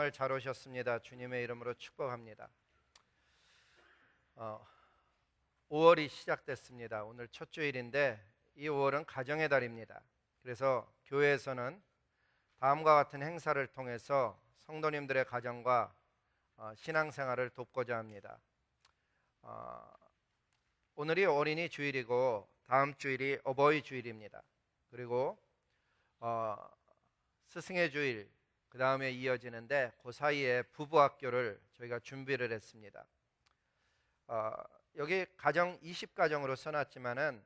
정말 잘 오셨습니다. 주님의 이름으로 축복합니다. 5월이 시작됐습니다. 오늘 첫 주일인데 이 5월은 가정의 달입니다. 그래서 교회에서는 다음과 같은 행사를 통해서 성도님들의 가정과 신앙생활을 돕고자 합니다. 오늘이 어린이 주일이고 다음 주일이 어버이 주일입니다. 그리고 스승의 주일 그 다음에 이어지는데 그 사이에 부부학교를 저희가 준비를 했습니다. 여기 가정 20가정으로 써놨지만은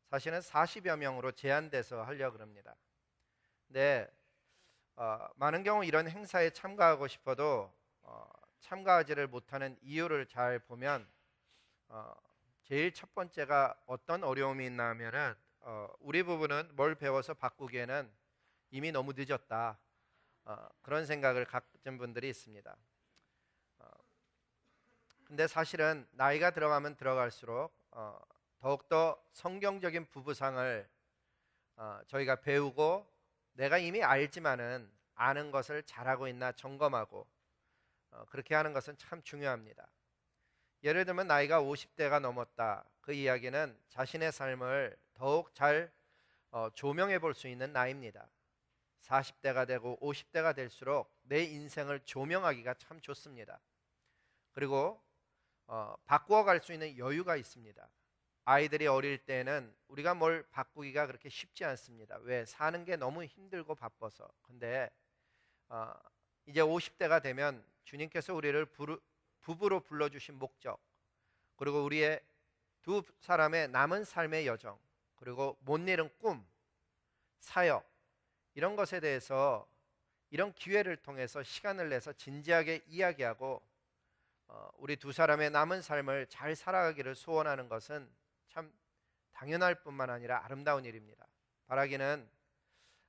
사실은 40여 명으로 제한돼서 하려고 합니다. 근데 많은 경우 이런 행사에 참가하고 싶어도 참가하지를 못하는 이유를 잘 보면 제일 첫 번째가 어떤 어려움이 있나 하면은 우리 부부는 뭘 배워서 바꾸기에는 이미 너무 늦었다. 그런 생각을 가진 분들이 있습니다. 근데 사실은 나이가 들어가면 들어갈수록 더욱더 성경적인 부부상을 저희가 배우고 내가 이미 알지만은 아는 것을 잘하고 있나 점검하고 그렇게 하는 것은 참 중요합니다. 예를 들면 나이가 50대가 넘었다. 그 이야기는 자신의 삶을 더욱 잘 조명해 볼 수 있는 나이입니다. 40대가 되고 50대가 될수록 내 인생을 조명하기가 참 좋습니다. 그리고 바꾸어 갈 수 있는 여유가 있습니다. 아이들이 어릴 때는 우리가 뭘 바꾸기가 그렇게 쉽지 않습니다. 왜? 사는 게 너무 힘들고 바빠서. 근데 이제 50대가 되면 주님께서 우리를 부부로 불러주신 목적, 그리고 우리의 두 사람의 남은 삶의 여정, 그리고 못 이룬 꿈, 사역, 이런 것에 대해서 이런 기회를 통해서 시간을 내서 진지하게 이야기하고 우리 두 사람의 남은 삶을 잘 살아가기를 소원하는 것은 참 당연할 뿐만 아니라 아름다운 일입니다. 바라기는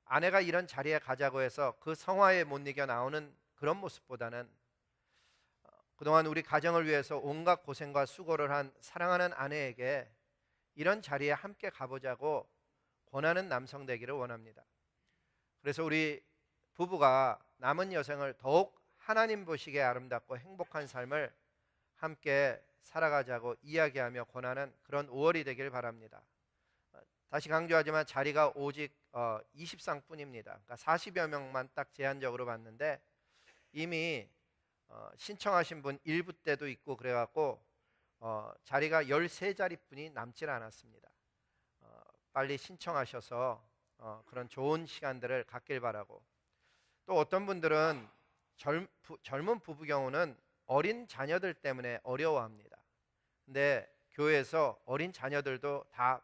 아내가 이런 자리에 가자고 해서 그 성화에 못 이겨 나오는 그런 모습보다는 그동안 우리 가정을 위해서 온갖 고생과 수고를 한 사랑하는 아내에게 이런 자리에 함께 가보자고 권하는 남성 되기를 원합니다. 그래서 우리 부부가 남은 여생을 더욱 하나님 보시기에 아름답고 행복한 삶을 함께 살아가자고 이야기하며 권하는 그런 5월이 되길 바랍니다. 다시 강조하지만 자리가 오직 20상뿐입니다. 그러니까 40여 명만 딱 제한적으로 봤는데 이미 신청하신 분 일부 때도 있고 그래갖고 자리가 13자리뿐이 남질 않았습니다. 빨리 신청하셔서 그런 좋은 시간들을 갖길 바라고, 또 어떤 분들은 젊은 부부 경우는 어린 자녀들 때문에 어려워합니다. 근데 교회에서 어린 자녀들도 다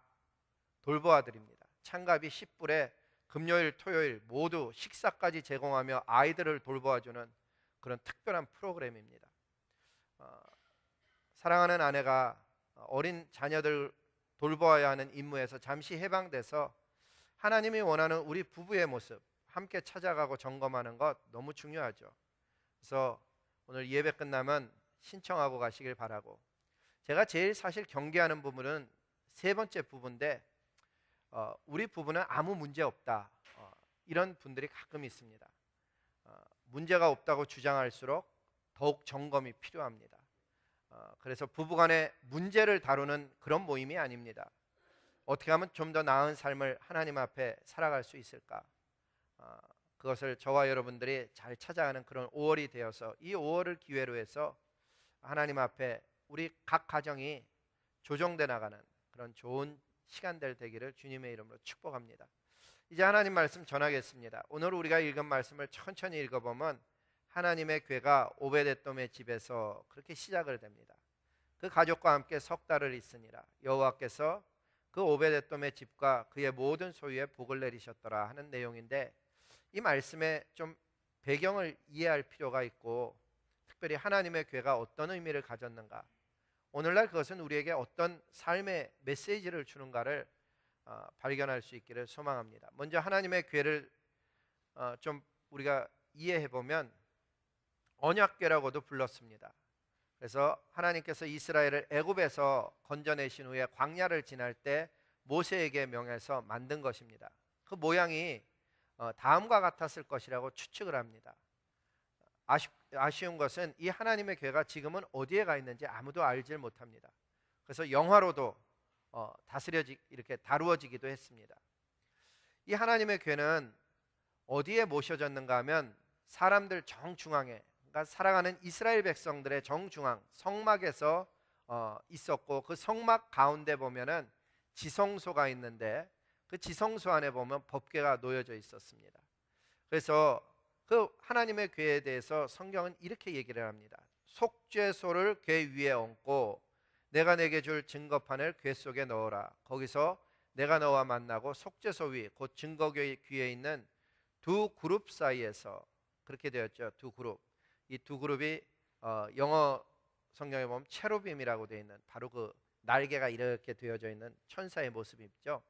돌보아 드립니다. 찬갑이 10불에 금요일 토요일 모두 식사까지 제공하며 아이들을 돌보아주는 그런 특별한 프로그램입니다. 사랑하는 아내가 어린 자녀들 돌보아야 하는 임무에서 잠시 해방돼서 하나님이 원하는 우리 부부의 모습 함께 찾아가고 점검하는 것 너무 중요하죠. 그래서 오늘 예배 끝나면 신청하고 가시길 바라고, 제가 제일 사실 경계하는 부분은 세 번째 부분인데 우리 부부는 아무 문제 없다, 이런 분들이 가끔 있습니다. 문제가 없다고 주장할수록 더욱 점검이 필요합니다. 그래서 부부간의 문제를 다루는 그런 모임이 아닙니다. 어떻게 하면 좀 더 나은 삶을 하나님 앞에 살아갈 수 있을까? 그것을 저와 여러분들이 잘 찾아가는 그런 5월이 되어서 이 5월을 기회로 해서 하나님 앞에 우리 각 가정이 조정돼 나가는 그런 좋은 시간들 되기를 주님의 이름으로 축복합니다. 이제 하나님 말씀 전하겠습니다. 오늘 우리가 읽은 말씀을 천천히 읽어보면 하나님의 궤가 오베데돔의 집에서 그렇게 시작을 됩니다. 그 가족과 함께 석 달을 있으니라 여호와께서 그 오베데돔의 집과 그의 모든 소유에 복을 내리셨더라 하는 내용인데, 이 말씀에 좀 배경을 이해할 필요가 있고 특별히 하나님의 궤가 어떤 의미를 가졌는가, 오늘날 그것은 우리에게 어떤 삶의 메시지를 주는가를 발견할 수 있기를 소망합니다. 먼저 하나님의 궤를 좀 우리가 이해해 보면 언약궤라고도 불렀습니다. 그래서 하나님께서 이스라엘을 애굽에서 건져내신 후에 광야를 지날 때 모세에게 명해서 만든 것입니다. 그 모양이 다음과 같았을 것이라고 추측을 합니다. 아쉬운 것은 이 하나님의 교회가 지금은 어디에 가 있는지 아무도 알질 못합니다. 그래서 영화로도 이렇게 다루어지기도 했습니다. 이 하나님의 교회는 어디에 모셔졌는가 하면 사람들 정중앙에, 그러니까 살아가는 이스라엘 백성들의 정중앙 성막에서 있었고, 그 성막 가운데 보면은 지성소가 있는데 그 지성소 안에 보면 법궤가 놓여져 있었습니다. 그래서 그 하나님의 궤에 대해서 성경은 이렇게 얘기를 합니다. 속죄소를 궤 위에 얹고 내가 내게 줄 증거판을 궤 속에 넣어라. 거기서 내가 너와 만나고 속죄소 위, 곧 증거궤 귀에 있는 두 그룹 사이에서, 그렇게 되었죠. 두 그룹. 이 두 그룹이 영어 성경에 보면 체루빔이라고 되어 있는, 바로 그 날개가 이렇게 되어져 있는 천사의 모습이죠.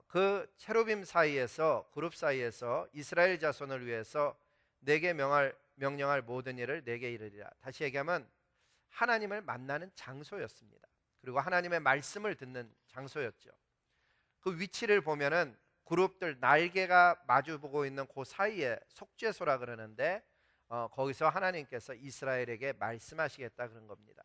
그 체루빔 사이에서, 그룹 사이에서 이스라엘 자손을 위해서 내게 명령할 모든 일을 내게 이르리라. 다시 얘기하면 하나님을 만나는 장소였습니다. 그리고 하나님의 말씀을 듣는 장소였죠. 그 위치를 보면은 그룹들 날개가 마주보고 있는 그 사이에 속죄소라 그러는데, 거기서 하나님께서 이스라엘에게 말씀하시겠다 그런 겁니다.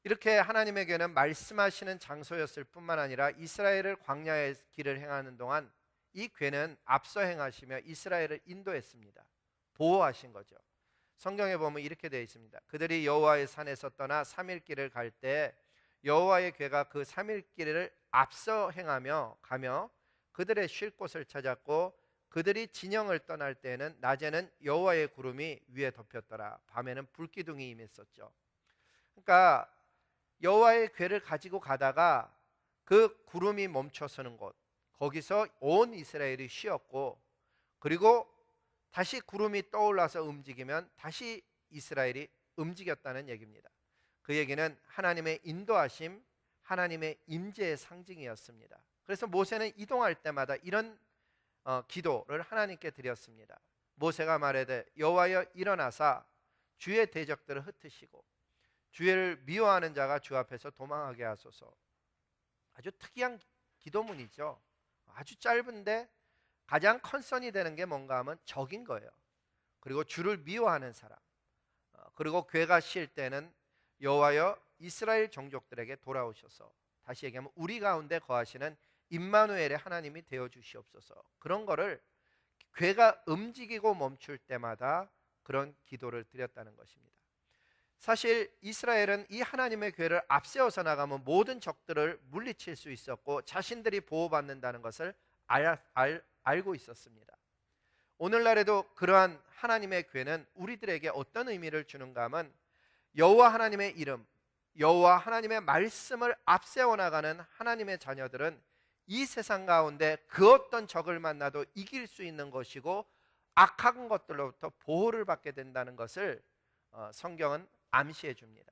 이렇게 하나님에게는 말씀하시는 장소였을 뿐만 아니라 이스라엘을 광야의 길을 행하는 동안 이 궤는 앞서 행하시며 이스라엘을 인도했습니다. 보호하신 거죠. 성경에 보면 이렇게 되어 있습니다. 그들이 여호와의 산에서 떠나 3일 길을 갈 때 여호와의 궤가 그 3일 길을 앞서 행하며 가며 그들의 쉴 곳을 찾았고, 그들이 진영을 떠날 때에는 낮에는 여호와의 구름이 위에 덮였더라. 밤에는 불기둥이 임했었죠. 그러니까 여호와의 궤를 가지고 가다가 그 구름이 멈춰서는 곳, 거기서 온 이스라엘이 쉬었고, 그리고 다시 구름이 떠올라서 움직이면 다시 이스라엘이 움직였다는 얘기입니다. 그 얘기는 하나님의 인도하심, 하나님의 임재의 상징이었습니다. 그래서 모세는 이동할 때마다 이런 기도를 하나님께 드렸습니다. 모세가 말하되 여호와여 일어나사 주의 대적들을 흩으시고 주를 미워하는 자가 주 앞에서 도망하게 하소서. 아주 특이한 기도문이죠. 아주 짧은데 가장 컨선이 되는 게 뭔가 하면 적인 거예요. 그리고 주를 미워하는 사람, 그리고 궤가 쉴 때는 여호와여 이스라엘 종족들에게 돌아오셔서, 다시 얘기하면 우리 가운데 거하시는 임마누엘의 하나님이 되어 주시옵소서. 그런 거를 궤가 움직이고 멈출 때마다 그런 기도를 드렸다는 것입니다. 사실 이스라엘은 이 하나님의 궤를 앞세워서 나가면 모든 적들을 물리칠 수 있었고 자신들이 보호받는다는 것을 알고 있었습니다. 오늘날에도 그러한 하나님의 궤는 우리들에게 어떤 의미를 주는가 하면, 여호와 하나님의 이름, 여호와 하나님의 말씀을 앞세워 나가는 하나님의 자녀들은 이 세상 가운데 그 어떤 적을 만나도 이길 수 있는 것이고 악한 것들로부터 보호를 받게 된다는 것을 성경은 암시해 줍니다.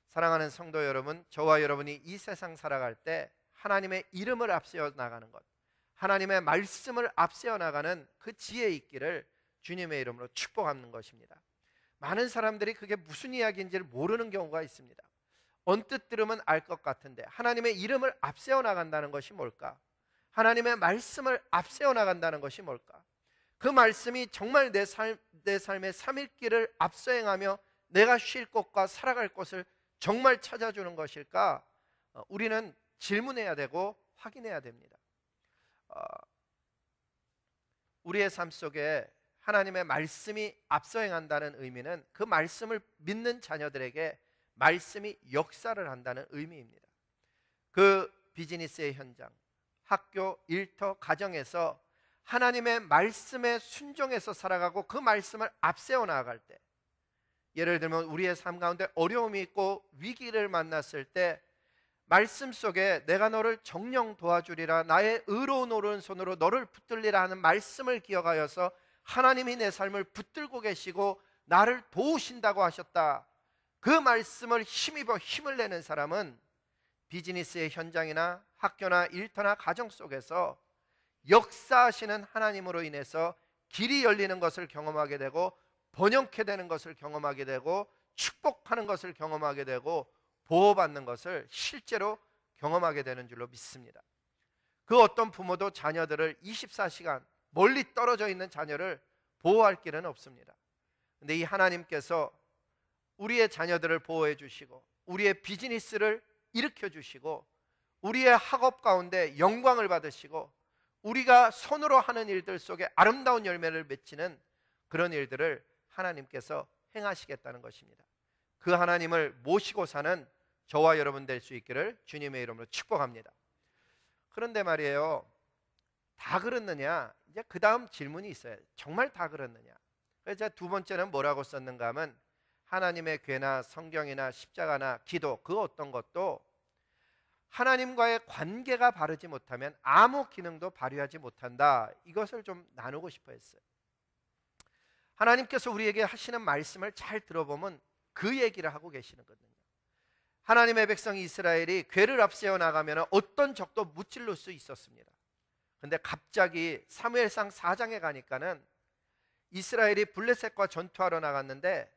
사랑하는 성도 여러분, 저와 여러분이 이 세상 살아갈 때 하나님의 이름을 앞세워 나가는 것, 하나님의 말씀을 앞세워 나가는 그 지혜 있기를 주님의 이름으로 축복하는 것입니다. 많은 사람들이 그게 무슨 이야기인지를 모르는 경우가 있습니다. 언뜻 들으면 알 것 같은데 하나님의 이름을 앞세워 나간다는 것이 뭘까? 하나님의 말씀을 앞세워 나간다는 것이 뭘까? 그 말씀이 정말 내 삶의 3일 길을 앞서 행하며 내가 쉴 곳과 살아갈 곳을 정말 찾아주는 것일까? 우리는 질문해야 되고 확인해야 됩니다. 우리의 삶 속에 하나님의 말씀이 앞서 행한다는 의미는 그 말씀을 믿는 자녀들에게 말씀이 역사를 한다는 의미입니다. 그 비즈니스의 현장, 학교, 일터, 가정에서 하나님의 말씀에 순종해서 살아가고 그 말씀을 앞세워 나아갈 때, 예를 들면 우리의 삶 가운데 어려움이 있고 위기를 만났을 때 말씀 속에 내가 너를 정령 도와주리라, 나의 의로운 오른손으로 너를 붙들리라 하는 말씀을 기억하여서 하나님이 내 삶을 붙들고 계시고 나를 도우신다고 하셨다. 그 말씀을 힘입어 힘을 내는 사람은 비즈니스의 현장이나 학교나 일터나 가정 속에서 역사하시는 하나님으로 인해서 길이 열리는 것을 경험하게 되고 번영케 되는 것을 경험하게 되고 축복하는 것을 경험하게 되고 보호받는 것을 실제로 경험하게 되는 줄로 믿습니다. 그 어떤 부모도 자녀들을 24시간 멀리 떨어져 있는 자녀를 보호할 길은 없습니다. 근데 이 하나님께서 우리의 자녀들을 보호해 주시고 우리의 비즈니스를 일으켜 주시고 우리의 학업 가운데 영광을 받으시고 우리가 손으로 하는 일들 속에 아름다운 열매를 맺히는 그런 일들을 하나님께서 행하시겠다는 것입니다. 그 하나님을 모시고 사는 저와 여러분 될 수 있기를 주님의 이름으로 축복합니다. 그런데 말이에요, 다 그렇느냐? 이제 그 다음 질문이 있어요. 정말 다 그렇느냐? 그래서 제가 두 번째는 뭐라고 썼는가 하면 하나님의 괴나 성경이나 십자가나 기도 그 어떤 것도 하나님과의 관계가 바르지 못하면 아무 기능도 발휘하지 못한다. 이것을 좀 나누고 싶어 했어요. 하나님께서 우리에게 하시는 말씀을 잘 들어보면 그 얘기를 하고 계시는 거거든요. 하나님의 백성 이스라엘이 궤를 앞세워 나가면 어떤 적도 무찔러 수 있었습니다. 근데 갑자기 사무엘상 4장에 가니까는 이스라엘이 블레셋과 전투하러 나갔는데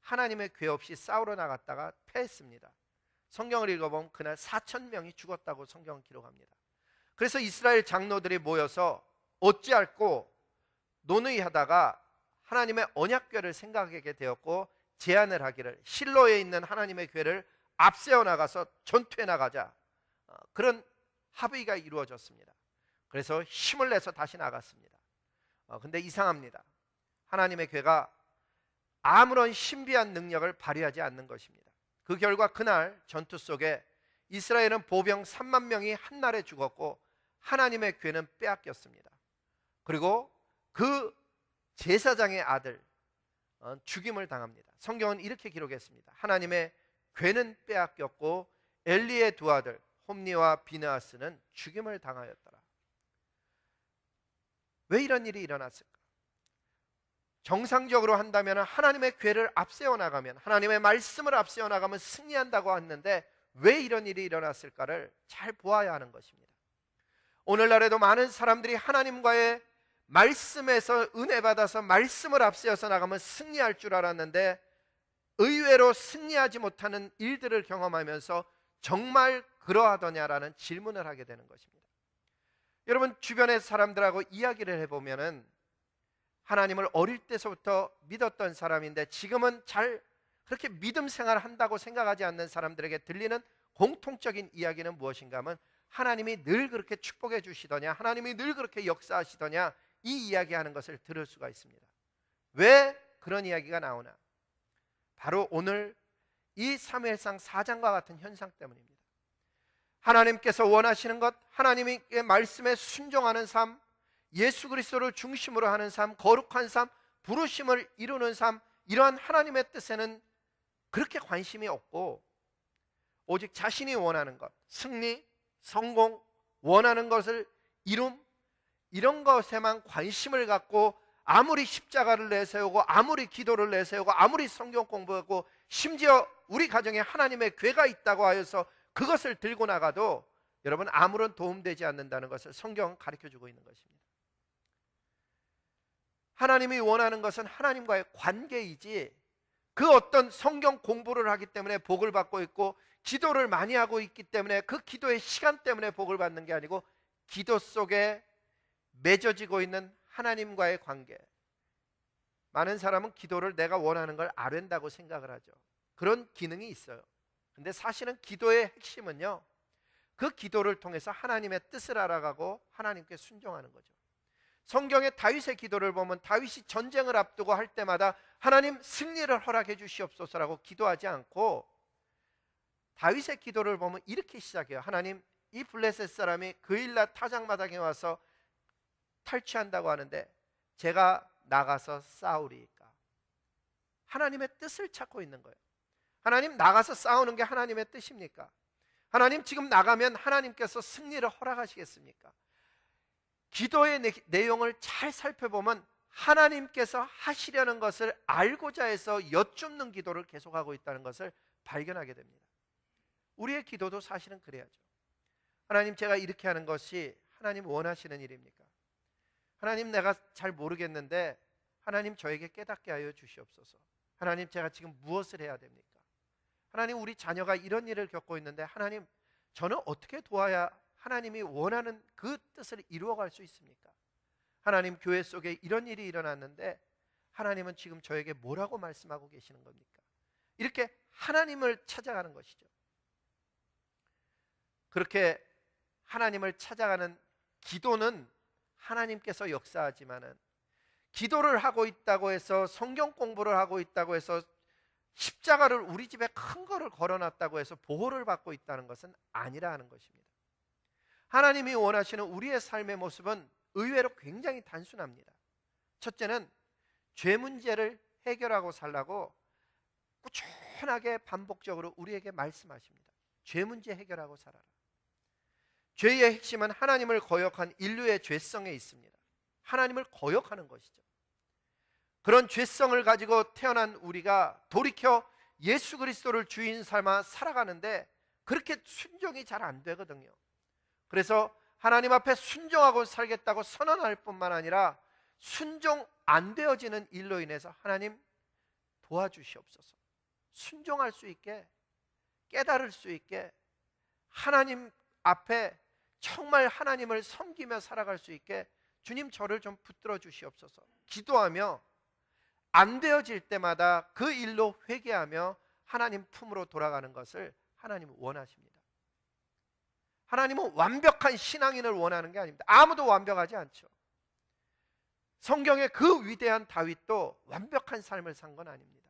하나님의 궤 없이 싸우러 나갔다가 패했습니다. 성경을 읽어보면 그날 4,000명이 죽었다고 성경은 기록합니다. 그래서 이스라엘 장로들이 모여서 어찌할꼬 논의하다가 하나님의 언약궤를 생각하게 되었고 제안을 하기를 실로에 있는 하나님의 궤를 앞세워 나가서 전투에 나가자, 그런 합의가 이루어졌습니다. 그래서 힘을 내서 다시 나갔습니다. 근데 이상합니다. 하나님의 궤가 아무런 신비한 능력을 발휘하지 않는 것입니다. 그 결과 그날 전투 속에 이스라엘은 보병 3만 명이 한날에 죽었고 하나님의 궤는 빼앗겼습니다. 그리고 그 제사장의 아들 죽임을 당합니다. 성경은 이렇게 기록했습니다. 하나님의 궤는 빼앗겼고 엘리의 두 아들 홈니와 비느하스는 죽임을 당하였더라. 왜 이런 일이 일어났을까? 정상적으로 한다면 하나님의 궤를 앞세워 나가면, 하나님의 말씀을 앞세워 나가면 승리한다고 했는데 왜 이런 일이 일어났을까를 잘 보아야 하는 것입니다. 오늘날에도 많은 사람들이 하나님과의 말씀에서 은혜 받아서 말씀을 앞세워서 나가면 승리할 줄 알았는데 의외로 승리하지 못하는 일들을 경험하면서 정말 그러하더냐라는 질문을 하게 되는 것입니다. 여러분, 주변의 사람들하고 이야기를 해보면은 하나님을 어릴 때서부터 믿었던 사람인데 지금은 잘 그렇게 믿음 생활을 한다고 생각하지 않는 사람들에게 들리는 공통적인 이야기는 무엇인가 하면 하나님이 늘 그렇게 축복해 주시더냐, 하나님이 늘 그렇게 역사하시더냐, 이 이야기하는 것을 들을 수가 있습니다. 왜 그런 이야기가 나오나? 바로 오늘 이 사무엘상 4장과 같은 현상 때문입니다. 하나님께서 원하시는 것, 하나님의 말씀에 순종하는 삶, 예수 그리스도를 중심으로 하는 삶, 거룩한 삶, 부르심을 이루는 삶, 이러한 하나님의 뜻에는 그렇게 관심이 없고 오직 자신이 원하는 것, 승리, 성공, 원하는 것을 이룸, 이런 것에만 관심을 갖고 아무리 십자가를 내세우고 아무리 기도를 내세우고 아무리 성경 공부하고 심지어 우리 가정에 하나님의 궤가 있다고 하여서 그것을 들고 나가도 여러분 아무런 도움되지 않는다는 것을 성경은 가르쳐주고 있는 것입니다. 하나님이 원하는 것은 하나님과의 관계이지 그 어떤 성경 공부를 하기 때문에 복을 받고 있고 기도를 많이 하고 있기 때문에 그 기도의 시간 때문에 복을 받는 게 아니고 기도 속에 맺어지고 있는 하나님과의 관계. 많은 사람은 기도를 내가 원하는 걸 아랜다고 생각을 하죠. 그런 기능이 있어요. 근데 사실은 기도의 핵심은요, 그 기도를 통해서 하나님의 뜻을 알아가고 하나님께 순종하는 거죠. 성경의 다윗의 기도를 보면 다윗이 전쟁을 앞두고 할 때마다 하나님 승리를 허락해 주시옵소서라고 기도하지 않고 다윗의 기도를 보면 이렇게 시작해요. 하나님, 이 블레셋 사람이 그일라 타작마당에 와서 탈취한다고 하는데 제가 나가서 싸우리이까. 하나님의 뜻을 찾고 있는 거예요. 하나님, 나가서 싸우는 게 하나님의 뜻입니까? 하나님, 지금 나가면 하나님께서 승리를 허락하시겠습니까? 기도의 내용을 잘 살펴보면 하나님께서 하시려는 것을 알고자 해서 여쭙는 기도를 계속하고 있다는 것을 발견하게 됩니다. 우리의 기도도 사실은 그래야죠. 하나님, 제가 이렇게 하는 것이 하나님 원하시는 일입니까? 하나님, 내가 잘 모르겠는데 하나님 저에게 깨닫게 하여 주시옵소서. 하나님, 제가 지금 무엇을 해야 됩니까? 하나님, 우리 자녀가 이런 일을 겪고 있는데 하나님, 저는 어떻게 도와야 하나님이 원하는 그 뜻을 이루어갈 수 있습니까? 하나님, 교회 속에 이런 일이 일어났는데 하나님은 지금 저에게 뭐라고 말씀하고 계시는 겁니까? 이렇게 하나님을 찾아가는 것이죠. 그렇게 하나님을 찾아가는 기도는 하나님께서 역사하지만은, 기도를 하고 있다고 해서, 성경 공부를 하고 있다고 해서, 십자가를 우리 집에 큰 거를 걸어놨다고 해서 보호를 받고 있다는 것은 아니라 하는 것입니다. 하나님이 원하시는 우리의 삶의 모습은 의외로 굉장히 단순합니다. 첫째는 죄 문제를 해결하고 살라고 꾸준하게 반복적으로 우리에게 말씀하십니다. 죄 문제 해결하고 살아라. 죄의 핵심은 하나님을 거역한 인류의 죄성에 있습니다. 하나님을 거역하는 것이죠. 그런 죄성을 가지고 태어난 우리가 돌이켜 예수 그리스도를 주인 삼아 살아가는데 그렇게 순종이 잘 안 되거든요. 그래서 하나님 앞에 순종하고 살겠다고 선언할 뿐만 아니라 순종 안 되어지는 일로 인해서 하나님 도와주시옵소서, 순종할 수 있게, 깨달을 수 있게, 하나님 앞에 정말 하나님을 섬기며 살아갈 수 있게 주님 저를 좀 붙들어 주시옵소서 기도하며, 안 되어질 때마다 그 일로 회개하며 하나님 품으로 돌아가는 것을 하나님은 원하십니다. 하나님은 완벽한 신앙인을 원하는 게 아닙니다. 아무도 완벽하지 않죠. 성경의 그 위대한 다윗도 완벽한 삶을 산 건 아닙니다.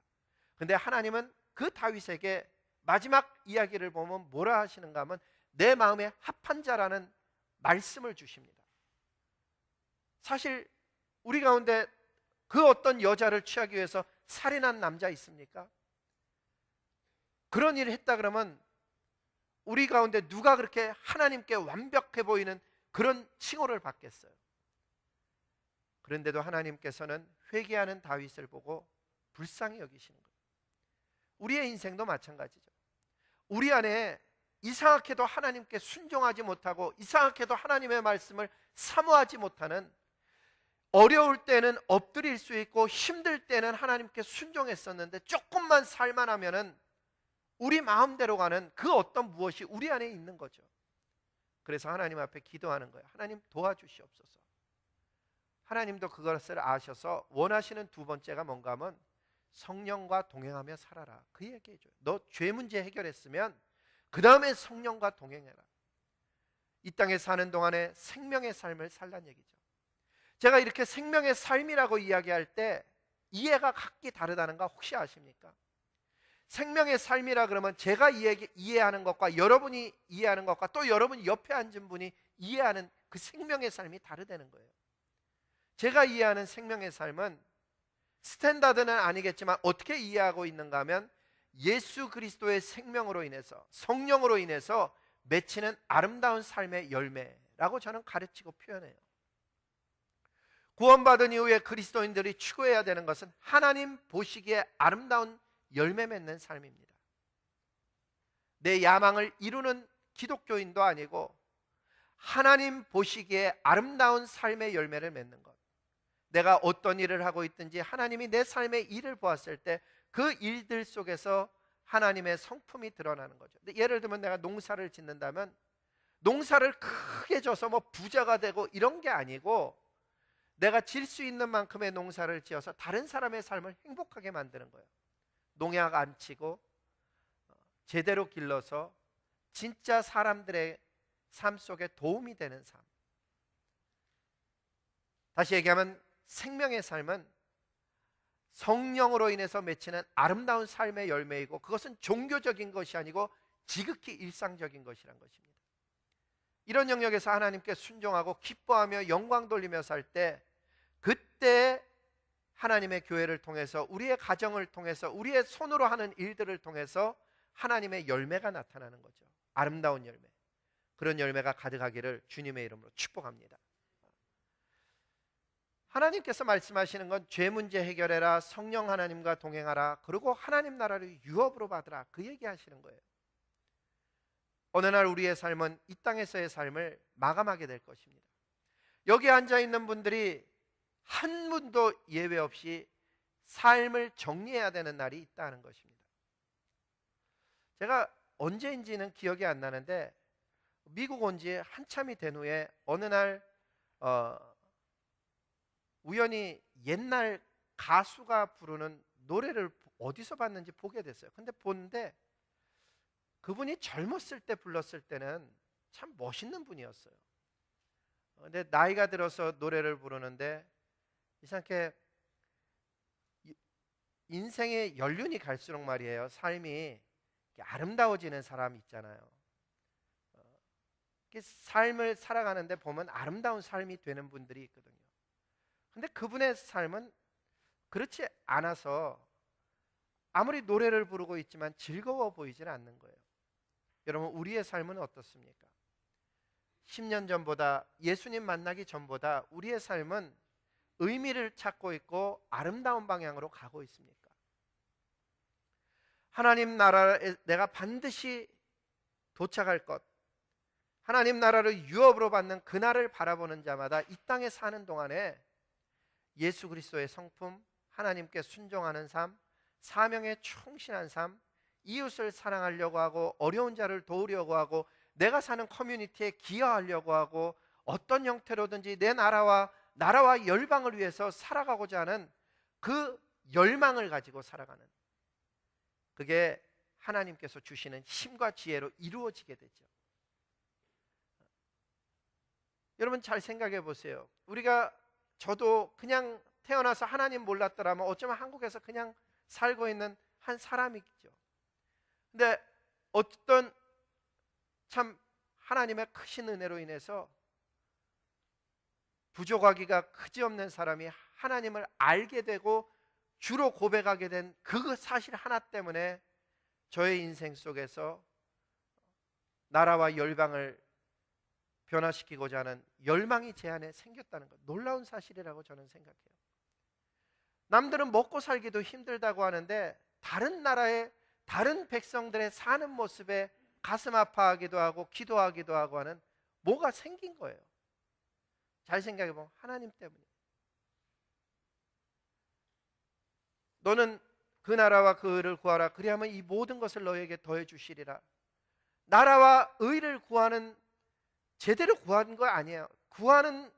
그런데 하나님은 그 다윗에게 마지막 이야기를 보면 뭐라 하시는가 하면 내 마음에 합한 자라는 말씀을 주십니다. 사실 우리 가운데 그 어떤 여자를 취하기 위해서 살인한 남자 있습니까? 그런 일을 했다 그러면 우리 가운데 누가 그렇게 하나님께 완벽해 보이는 그런 칭호를 받겠어요? 그런데도 하나님께서는 회개하는 다윗을 보고 불쌍히 여기시는 거예요. 우리의 인생도 마찬가지죠. 우리 안에 이상하게도 하나님께 순종하지 못하고 이상하게도 하나님의 말씀을 사모하지 못하는, 어려울 때는 엎드릴 수 있고 힘들 때는 하나님께 순종했었는데 조금만 살만하면은 우리 마음대로 가는 그 어떤 무엇이 우리 안에 있는 거죠. 그래서 하나님 앞에 기도하는 거예요. 하나님 도와주시옵소서. 하나님도 그것을 아셔서 원하시는 두 번째가 뭔가 하면 성령과 동행하며 살아라, 그 얘기해줘요. 너 죄 문제 해결했으면 그 다음에 성령과 동행해라. 이 땅에 사는 동안에 생명의 삶을 살란 얘기죠. 제가 이렇게 생명의 삶이라고 이야기할 때 이해가 각기 다르다는 거 혹시 아십니까? 생명의 삶이라 그러면 제가 이해하는 것과 여러분이 이해하는 것과 또 여러분이 옆에 앉은 분이 이해하는 그 생명의 삶이 다르다는 거예요. 제가 이해하는 생명의 삶은 스탠다드는 아니겠지만 어떻게 이해하고 있는가 하면 예수 그리스도의 생명으로 인해서, 성령으로 인해서 맺히는 아름다운 삶의 열매라고 저는 가르치고 표현해요. 구원받은 이후에 그리스도인들이 추구해야 되는 것은 하나님 보시기에 아름다운 열매 맺는 삶입니다. 내 야망을 이루는 기독교인도 아니고 하나님 보시기에 아름다운 삶의 열매를 맺는 것. 내가 어떤 일을 하고 있든지 하나님이 내 삶의 일을 보았을 때 그 일들 속에서 하나님의 성품이 드러나는 거죠. 근데 예를 들면 내가 농사를 짓는다면 농사를 크게 져서 뭐 부자가 되고 이런 게 아니고 내가 질 수 있는 만큼의 농사를 지어서 다른 사람의 삶을 행복하게 만드는 거예요. 농약 안 치고 제대로 길러서 진짜 사람들의 삶 속에 도움이 되는 삶. 다시 얘기하면 생명의 삶은 성령으로 인해서 맺히는 아름다운 삶의 열매이고, 그것은 종교적인 것이 아니고 지극히 일상적인 것이란 것입니다. 이런 영역에서 하나님께 순종하고 기뻐하며 영광 돌리며 살 때, 그때 하나님의 교회를 통해서, 우리의 가정을 통해서, 우리의 손으로 하는 일들을 통해서 하나님의 열매가 나타나는 거죠. 아름다운 열매. 그런 열매가 가득하기를 주님의 이름으로 축복합니다. 하나님께서 말씀하시는 건 죄 문제 해결해라, 성령 하나님과 동행하라, 그리고 하나님 나라를 유업으로 받으라, 그 얘기하시는 거예요. 어느 날 우리의 삶은 이 땅에서의 삶을 마감하게 될 것입니다. 여기 앉아있는 분들이 한 분도 예외 없이 삶을 정리해야 되는 날이 있다는 것입니다. 제가 언제인지는 기억이 안 나는데 미국 온 지 한참이 된 후에 어느 날 우연히 옛날 가수가 부르는 노래를 어디서 봤는지 보게 됐어요. 근데 보는데 그분이 젊었을 때 불렀을 때는 참 멋있는 분이었어요. 근데 나이가 들어서 노래를 부르는데 이상하게 인생의 연륜이 갈수록 말이에요, 삶이 아름다워지는 사람 있잖아요. 삶을 살아가는데 보면 아름다운 삶이 되는 분들이 있거든요. 근데 그분의 삶은 그렇지 않아서 아무리 노래를 부르고 있지만 즐거워 보이질 않는 거예요. 여러분, 우리의 삶은 어떻습니까? 10년 전보다, 예수님 만나기 전보다 우리의 삶은 의미를 찾고 있고 아름다운 방향으로 가고 있습니까? 하나님 나라에 내가 반드시 도착할 것, 하나님 나라를 유업으로 받는 그날을 바라보는 자마다 이 땅에 사는 동안에 예수 그리스도의 성품, 하나님께 순종하는 삶, 사명에 충실한 삶, 이웃을 사랑하려고 하고 어려운 자를 도우려고 하고 내가 사는 커뮤니티에 기여하려고 하고 어떤 형태로든지 내 나라와 열방을 위해서 살아가고자 하는 그 열망을 가지고 살아가는, 그게 하나님께서 주시는 힘과 지혜로 이루어지게 되죠. 여러분 잘 생각해 보세요. 저도 그냥 태어나서 하나님 몰랐더라면 어쩌면 한국에서 그냥 살고 있는 한 사람이죠. 근데 어떤 참 하나님의 크신 은혜로 인해서 부족하기가 그지없는 사람이 하나님을 알게 되고 주로 고백하게 된 그 사실 하나 때문에 저의 인생 속에서 나라와 열방을 변화시키고자 하는 열망이 제 안에 생겼다는 것, 놀라운 사실이라고 저는 생각해요. 남들은 먹고 살기도 힘들다고 하는데 다른 나라의 다른 백성들의 사는 모습에 가슴 아파하기도 하고 기도하기도 하고 하는 뭐가 생긴 거예요. 잘 생각해 보면 하나님 때문에. 너는 그 나라와 그 의를 구하라, 그리하면 이 모든 것을 너에게 더해 주시리라. 나라와 의를 구하는, 제대로 구하는 거 아니에요. 구하는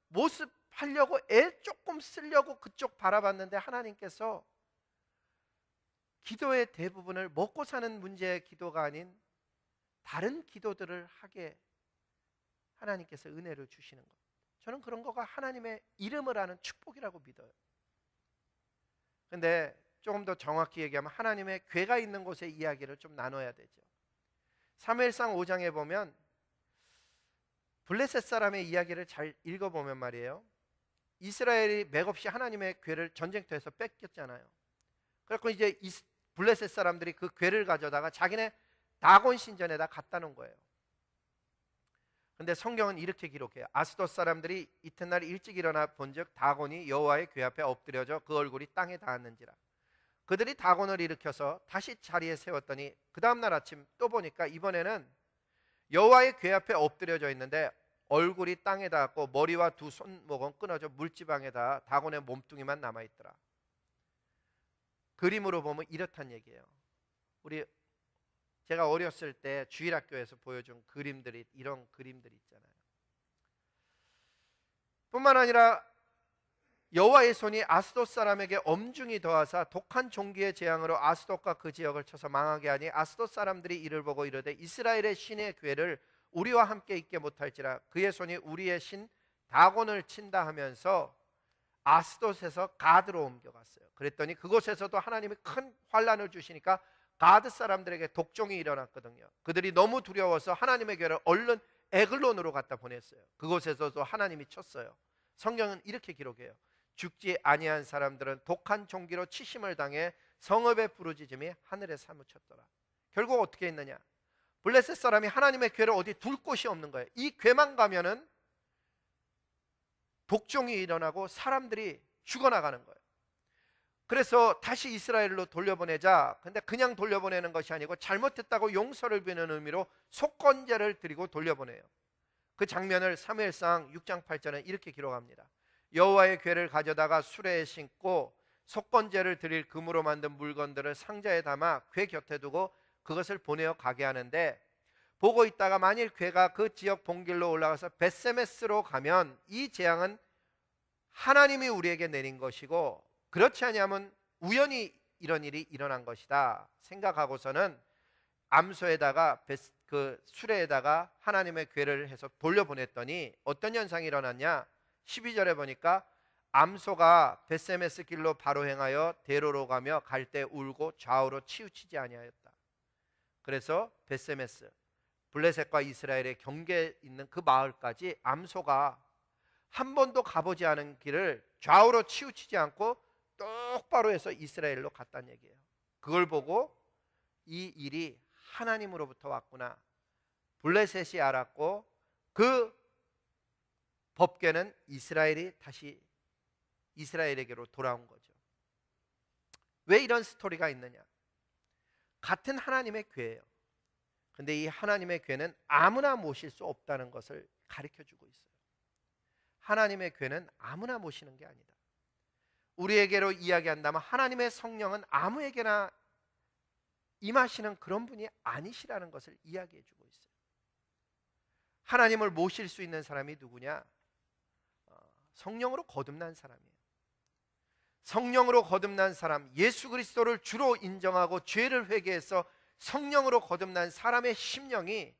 모습 하려고 애 조금 쓰려고 그쪽 바라봤는데 하나님께서 기도의 대부분을 먹고 사는 문제의 기도가 아닌 다른 기도들을 하게 하나님께서 은혜를 주시는 것, 저는 그런 거가 하나님의 이름을 아는 축복이라고 믿어요. 근데 조금 더 정확히 얘기하면 하나님의 궤가 있는 곳의 이야기를 좀 나눠야 되죠. 사무엘상 5장에 보면 블레셋 사람의 이야기를 잘 읽어보면 말이에요, 이스라엘이 맥없이 하나님의 궤를 전쟁터에서 뺏겼잖아요. 그래서 이제 블레셋 사람들이 그 궤를 가져다가 자기네 다곤 신전에다 갖다 놓은 거예요. 근데 성경은 이렇게 기록해요. 아스돗 사람들이 이튿날 일찍 일어나 본즉 다곤이 여호와의 궤 앞에 엎드려져 그 얼굴이 땅에 닿았는지라. 그들이 다곤을 일으켜서 다시 자리에 세웠더니 그 다음날 아침 또 보니까 이번에는 여호와의 궤 앞에 엎드려져 있는데 얼굴이 땅에 닿았고 머리와 두 손목은 끊어져 물지방에다 다곤의 몸뚱이만 남아있더라. 그림으로 보면 이렇단 얘기예요. 제가 어렸을 때 주일학교에서 보여준 그림들이, 이런 그림들이 있잖아요. 뿐만 아니라 여호와의 손이 아스돗 사람에게 엄중히 더하사 독한 종기의 재앙으로 아스돗과 그 지역을 쳐서 망하게 하니 아스돗 사람들이 이를 보고 이르되 이스라엘의 신의 궤를 우리와 함께 있게 못할지라. 그의 손이 우리의 신 다곤을 친다 하면서 아스돗에서 가드로 옮겨갔어요. 그랬더니 그곳에서도 하나님이 큰 환란을 주시니까 가드 사람들에게 독종이 일어났거든요. 그들이 너무 두려워서 하나님의 궤를 얼른 에글론으로 갖다 보냈어요. 그곳에서도 하나님이 쳤어요. 성경은 이렇게 기록해요. 죽지 아니한 사람들은 독한 종기로 치심을 당해 성읍의 부르짖음이 하늘에 사무쳤더라. 결국 어떻게 했느냐, 블레셋 사람이 하나님의 궤를 어디 둘 곳이 없는 거예요. 이 궤만 가면은 독종이 일어나고 사람들이 죽어나가는 거예요. 그래서 다시 이스라엘로 돌려보내자. 근데 그냥 돌려보내는 것이 아니고 잘못했다고 용서를 비는 의미로 속건제를 드리고 돌려보내요. 그 장면을 사무엘상 6장 8절에 이렇게 기록합니다. 여호와의 궤를 가져다가 수레에 싣고 속건제를 드릴 금으로 만든 물건들을 상자에 담아 궤 곁에 두고 그것을 보내어 가게 하는데, 보고 있다가 만일 궤가 그 지역 본길로 올라가서 벳세메스로 가면 이 재앙은 하나님이 우리에게 내린 것이고, 그렇지 아니하면 우연히 이런 일이 일어난 것이다 생각하고서는 암소에다가 그 수레에다가 하나님의 궤를 해서 돌려보냈더니 어떤 현상이 일어났냐? 12절에 보니까 암소가 벳세메스 길로 바로 행하여 대로로 가며 갈 때 울고 좌우로 치우치지 아니하였다. 그래서 벳세메스, 블레셋과 이스라엘의 경계에 있는 그 마을까지 암소가 한 번도 가보지 않은 길을 좌우로 치우치지 않고 똑바로 해서 이스라엘로 갔다는 얘기예요. 그걸 보고 이 일이 하나님으로부터 왔구나, 블레셋이 알았고, 그 법궤는 이스라엘이 다시 이스라엘에게로 돌아온 거죠. 왜 이런 스토리가 있느냐? 같은 하나님의 궤예요. 근데 이 하나님의 궤는 아무나 모실 수 없다는 것을 가르쳐 주고 있어요. 하나님의 궤는 아무나 모시는 게 아니다. 우리에게로 이야기한다면 하나님의 성령은 아무에게나 임하시는 그런 분이 아니시라는 것을 이야기해 주고 있어요. 하나님을 모실 수 있는 사람이 누구냐? 성령으로 거듭난 사람이에요. 성령으로 거듭난 사람, 예수 그리스도를 주로 인정하고 죄를 회개해서 성령으로 거듭난 사람의 심령이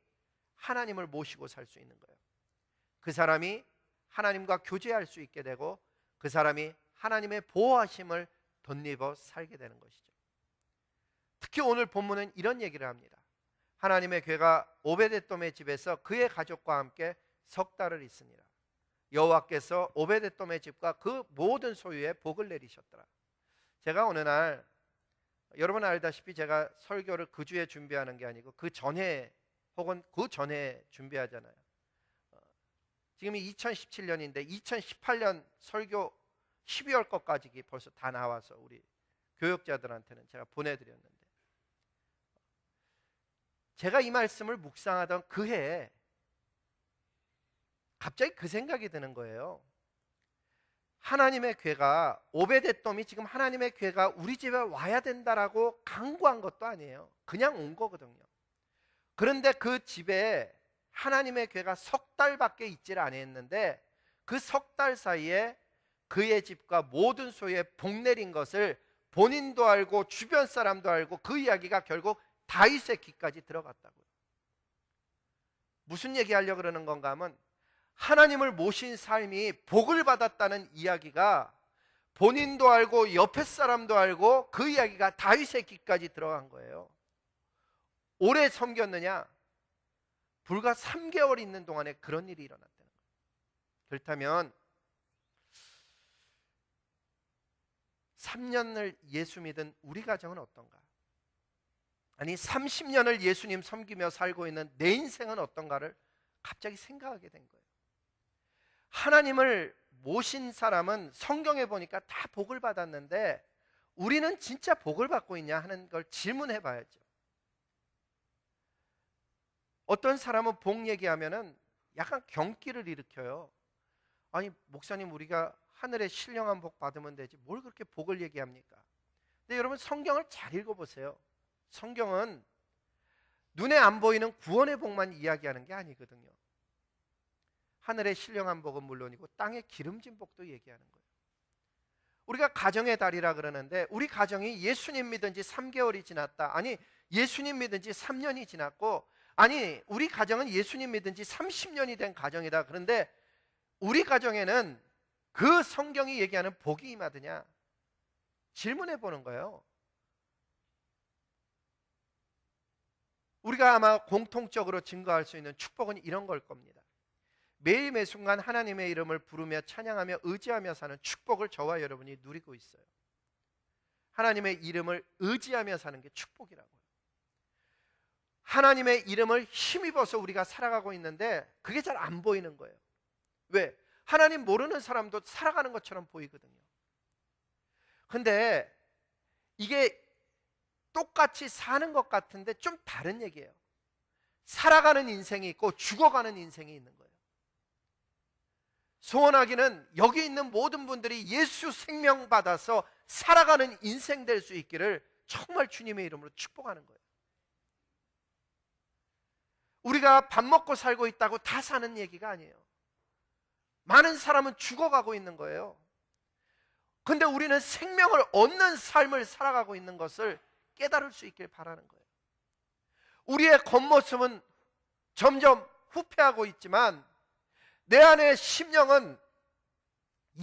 하나님을 모시고 살 수 있는 거예요. 그 사람이 하나님과 교제할 수 있게 되고, 그 사람이 하나님의 보호하심을 덧입어 살게 되는 것이죠. 특히 오늘 본문은 이런 얘기를 합니다. 하나님의 궤가 오베데돔의 집에서 그의 가족과 함께 석 달을 있으니라. 여호와께서 오베데돔의 집과 그 모든 소유에 복을 내리셨더라. 제가 어느 날, 여러분 알다시피 제가 설교를 그 주에 준비하는 게 아니고 그 전에 혹은 그 전에 준비하잖아요. 지금이 2017년인데 2018년 설교 12월 것까지 벌써 다 나와서 우리 교역자들한테는 제가 보내드렸는데, 제가 이 말씀을 묵상하던 그 해에 갑자기 그 생각이 드는 거예요. 하나님의 궤가, 오베데돔이 지금 하나님의 궤가 우리 집에 와야 된다라고 강구한 것도 아니에요. 그냥 온 거거든요. 그런데 그 집에 하나님의 궤가 석 달밖에 있질 않았는데, 그 석 달 사이에 그의 집과 모든 소유에 복 내린 것을 본인도 알고 주변 사람도 알고, 그 이야기가 결국 다윗의 귀까지 들어갔다고요. 무슨 얘기하려고 그러는 건가 하면, 하나님을 모신 삶이 복을 받았다는 이야기가 본인도 알고 옆에 사람도 알고 그 이야기가 다윗의 귀까지 들어간 거예요. 오래 섬겼느냐? 불과 3개월 있는 동안에 그런 일이 일어났다는 거예요. 그렇다면 3년을 예수 믿은 우리 가정은 어떤가? 아니 30년을 예수님 섬기며 살고 있는 내 인생은 어떤가를 갑자기 생각하게 된 거예요. 하나님을 모신 사람은 성경에 보니까 다 복을 받았는데, 우리는 진짜 복을 받고 있냐 하는 걸 질문해 봐야죠. 어떤 사람은 복 얘기하면은 약간 경기를 일으켜요. 아니 목사님, 우리가 하늘에 신령한 복 받으면 되지 뭘 그렇게 복을 얘기합니까? 근데 여러분, 성경을 잘 읽어보세요. 성경은 눈에 안 보이는 구원의 복만 이야기하는 게 아니거든요. 하늘의 신령한 복은 물론이고 땅의 기름진 복도 얘기하는 거예요. 우리가 가정의 달이라 그러는데, 우리 가정이 예수님 믿은 지 3개월이 지났다, 아니 예수님 믿은 지 3년이 지났고, 아니 우리 가정은 예수님 믿은 지 30년이 된 가정이다. 그런데 우리 가정에는 그 성경이 얘기하는 복이 임하느냐 질문해 보는 거예요. 우리가 아마 공통적으로 증거할 수 있는 축복은 이런 걸 겁니다. 매일 매순간 하나님의 이름을 부르며 찬양하며 의지하며 사는 축복을 저와 여러분이 누리고 있어요. 하나님의 이름을 의지하며 사는 게 축복이라고요. 하나님의 이름을 힘입어서 우리가 살아가고 있는데 그게 잘 안 보이는 거예요. 왜? 하나님 모르는 사람도 살아가는 것처럼 보이거든요. 근데 이게 똑같이 사는 것 같은데 좀 다른 얘기예요. 살아가는 인생이 있고 죽어가는 인생이 있는 거예요. 소원하기는 여기 있는 모든 분들이 예수 생명 받아서 살아가는 인생 될 수 있기를 정말 주님의 이름으로 축복하는 거예요. 우리가 밥 먹고 살고 있다고 다 사는 얘기가 아니에요. 많은 사람은 죽어가고 있는 거예요. 근데 우리는 생명을 얻는 삶을 살아가고 있는 것을 깨달을 수 있길 바라는 거예요. 우리의 겉모습은 점점 후퇴하고 있지만 내 안의 심령은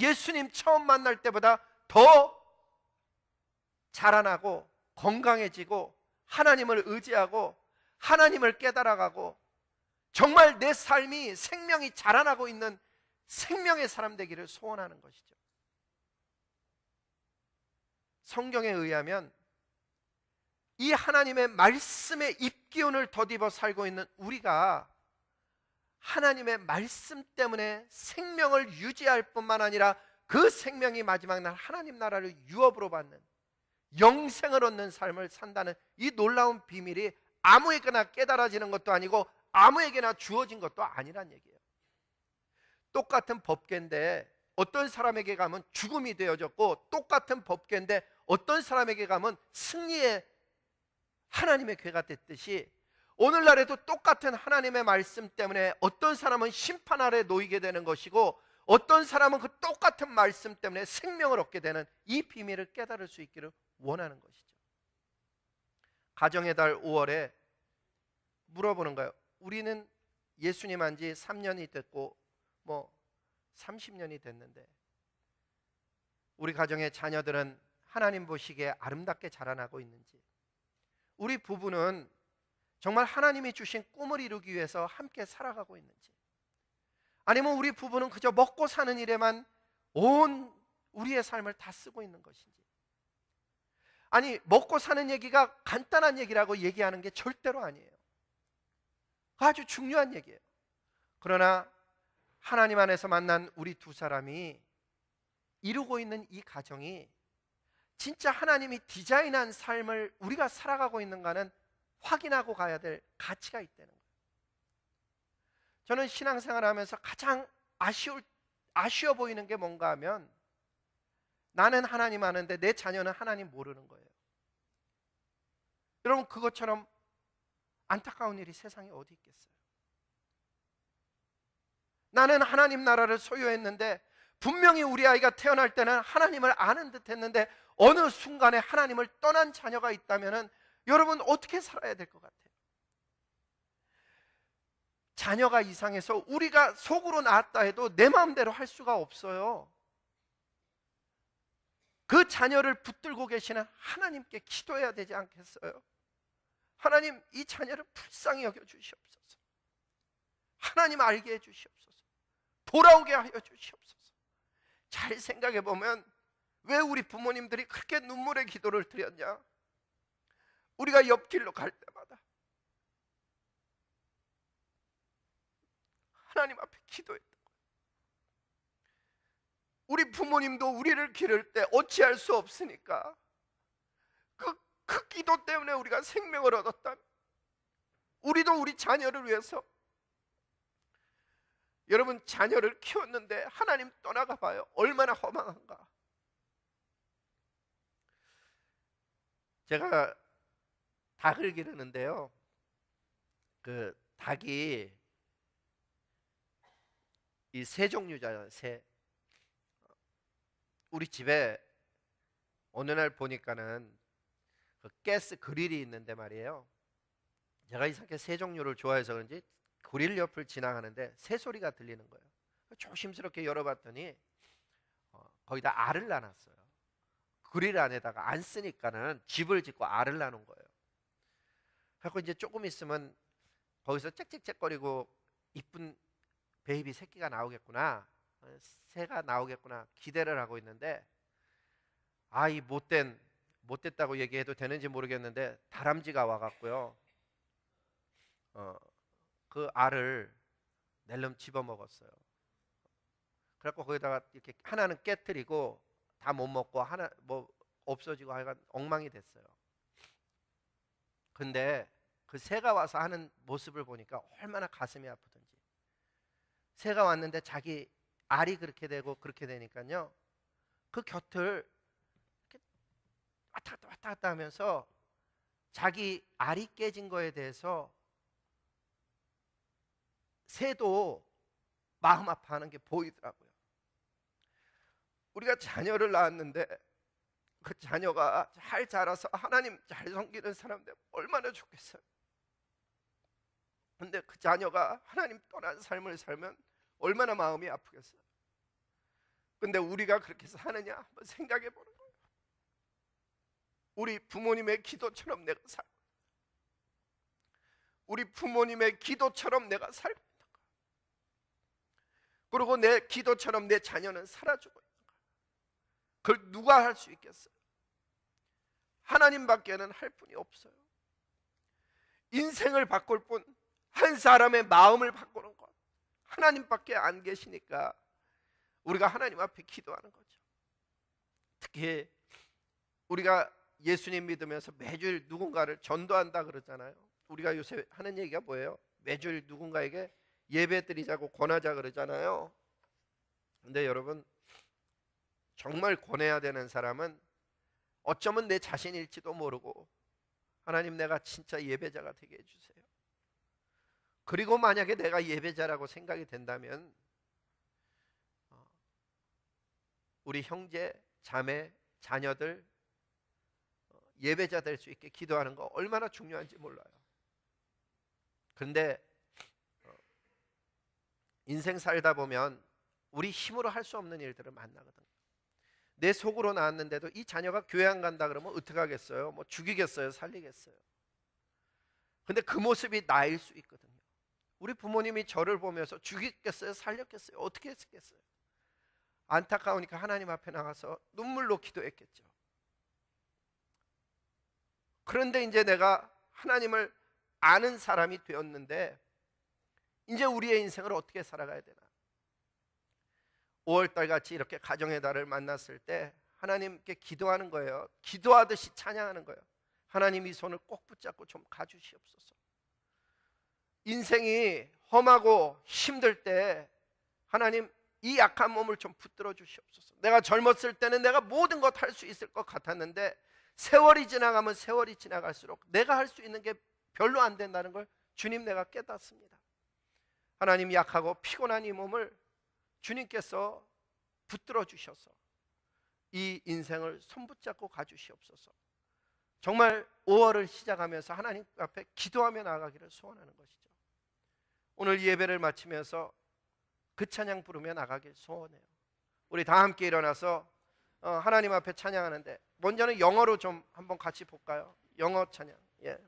예수님 처음 만날 때보다 더 자라나고 건강해지고 하나님을 의지하고 하나님을 깨달아가고 정말 내 삶이 생명이 자라나고 있는 생명의 사람 되기를 소원하는 것이죠. 성경에 의하면 이 하나님의 말씀의 입기운을 덧입어 살고 있는 우리가 하나님의 말씀 때문에 생명을 유지할 뿐만 아니라 그 생명이 마지막 날 하나님 나라를 유업으로 받는 영생을 얻는 삶을 산다는 이 놀라운 비밀이 아무에게나 깨달아지는 것도 아니고 아무에게나 주어진 것도 아니란 얘기예요. 똑같은 법궤인데 어떤 사람에게 가면 죽음이 되어졌고, 똑같은 법궤인데 어떤 사람에게 가면 승리의 하나님의 궤가 됐듯이 오늘날에도 똑같은 하나님의 말씀 때문에 어떤 사람은 심판 아래 놓이게 되는 것이고 어떤 사람은 그 똑같은 말씀 때문에 생명을 얻게 되는 이 비밀을 깨달을 수 있기를 원하는 것이죠. 가정의 달 5월에 물어보는 거예요. 우리는 예수님 한 지 3년이 됐고 뭐 30년이 됐는데 우리 가정의 자녀들은 하나님 보시기에 아름답게 자라나고 있는지, 우리 부부는 정말 하나님이 주신 꿈을 이루기 위해서 함께 살아가고 있는지, 아니면 우리 부부는 그저 먹고 사는 일에만 온 우리의 삶을 다 쓰고 있는 것인지. 아니, 먹고 사는 얘기가 간단한 얘기라고 얘기하는 게 절대로 아니에요. 아주 중요한 얘기예요. 그러나 하나님 안에서 만난 우리 두 사람이 이루고 있는 이 가정이 진짜 하나님이 디자인한 삶을 우리가 살아가고 있는가는 확인하고 가야 될 가치가 있다는 거예요. 저는 신앙생활 하면서 가장 아쉬워 보이는 게 뭔가 하면 나는 하나님 아는데 내 자녀는 하나님 모르는 거예요. 여러분, 그것처럼 안타까운 일이 세상에 어디 있겠어요? 나는 하나님 나라를 소유했는데 분명히 우리 아이가 태어날 때는 하나님을 아는 듯 했는데 어느 순간에 하나님을 떠난 자녀가 있다면 여러분 어떻게 살아야 될 것 같아요? 자녀가 이상해서 우리가 속으로 낳았다 해도 내 마음대로 할 수가 없어요. 그 자녀를 붙들고 계시는 하나님께 기도해야 되지 않겠어요? 하나님, 이 자녀를 불쌍히 여겨 주시옵소서. 하나님 알게 해 주시옵소서. 돌아오게 하여 주시옵소서. 잘 생각해 보면 왜 우리 부모님들이 그렇게 눈물의 기도를 드렸냐? 우리가 옆길로 갈 때마다 하나님 앞에 기도했던 거예요. 우리 부모님도 우리를 기를 때 어찌할 수 없으니까 그 기도 때문에 우리가 생명을 얻었다면 우리도 우리 자녀를 위해서, 여러분 자녀를 키웠는데 하나님 떠나가 봐요. 얼마나 허망한가. 제가 닭을 기르는데요, 그 닭이 이 새 종류잖아요. 새. 우리 집에 어느 날 보니까는 그 가스 그릴이 있는데 말이에요, 제가 이상하게 새 종류를 좋아해서 그런지 그릴 옆을 지나가는데 새 소리가 들리는 거예요. 조심스럽게 열어봤더니 거기다 알을 놔놨어요. 그릴 안에다가 안 쓰니까는 집을 짓고 알을 놔놓은 거예요. 그래서 이제 조금 있으면 거기서 짹짹짹거리고 이쁜 베이비 새끼가 나오겠구나, 새가 나오겠구나 기대를 하고 있는데, 이 못됐다고 얘기해도 되는지 모르겠는데 다람쥐가 와갖고요, 그 알을 낼름 집어먹었어요. 그래갖고 거기다가 이렇게 하나는 깨트리고 다 못 먹고 하나 뭐 없어지고 하여간 엉망이 됐어요. 근데 그 새가 와서 하는 모습을 보니까 얼마나 가슴이 아프던지. 새가 왔는데 자기 알이 그렇게 되고 그렇게 되니까요, 그 곁을 이렇게 왔다 갔다 하면서 자기 알이 깨진 거에 대해서 새도 마음 아파하는 게 보이더라고요. 우리가 자녀를 낳았는데 그 자녀가 잘 자라서 하나님 잘 섬기는 사람 되면 얼마나 좋겠어요. 근데 그 자녀가 하나님 떠난 삶을 살면 얼마나 마음이 아프겠어요. 근데 우리가 그렇게 사느냐 한번 생각해 보는 거예요. 우리 부모님의 기도처럼 내가 살고, 우리 부모님의 기도처럼 내가 살고 있는 거예요. 그리고 내 기도처럼 내 자녀는 살아주고 있는 거예요. 그걸 누가 할 수 있겠어요? 하나님밖에는 할 분이 없어요. 인생을 바꿀 분, 한 사람의 마음을 바꾸는 것, 하나님밖에 안 계시니까 우리가 하나님 앞에 기도하는 거죠. 특히 우리가 예수님 믿으면서 매주일 누군가를 전도한다 그러잖아요. 우리가 요새 하는 얘기가 뭐예요? 매주일 누군가에게 예배 드리자고 권하자 그러잖아요. 근데 여러분, 정말 권해야 되는 사람은 어쩌면 내 자신일지도 모르고, 하나님 내가 진짜 예배자가 되게 해주세요. 그리고 만약에 내가 예배자라고 생각이 된다면 우리 형제, 자매, 자녀들 예배자 될 수 있게 기도하는 거 얼마나 중요한지 몰라요. 그런데 인생 살다 보면 우리 힘으로 할 수 없는 일들을 만나거든요. 내 속으로 나왔는데도 이 자녀가 교회 안 간다 그러면 어떡하겠어요? 뭐 죽이겠어요? 살리겠어요? 근데 그 모습이 나일 수 있거든요. 우리 부모님이 저를 보면서 죽이겠어요? 살렸겠어요? 어떻게 했겠어요? 안타까우니까 하나님 앞에 나가서 눈물로 기도했겠죠. 그런데 이제 내가 하나님을 아는 사람이 되었는데 이제 우리의 인생을 어떻게 살아가야 되나? 5월달 같이 이렇게 가정의 달을 만났을 때 하나님께 기도하는 거예요. 기도하듯이 찬양하는 거예요. 하나님 이 손을 꼭 붙잡고 좀 가주시옵소서. 인생이 험하고 힘들 때 하나님 이 약한 몸을 좀 붙들어 주시옵소서. 내가 젊었을 때는 내가 모든 것 할 수 있을 것 같았는데 세월이 지나가면 세월이 지나갈수록 내가 할 수 있는 게 별로 안 된다는 걸 주님 내가 깨닫습니다. 하나님 약하고 피곤한 이 몸을 주님께서 붙들어 주셔서 이 인생을 손붙잡고 가주시옵소서. 정말 5월을 시작하면서 하나님 앞에 기도하며 나가기를 소원하는 것이죠. 오늘 예배를 마치면서 그 찬양 부르며 나가길 소원해요. 우리 다 함께 일어나서 하나님 앞에 찬양하는데 먼저는 영어로 좀 한번 같이 볼까요? 영어 찬양. 예.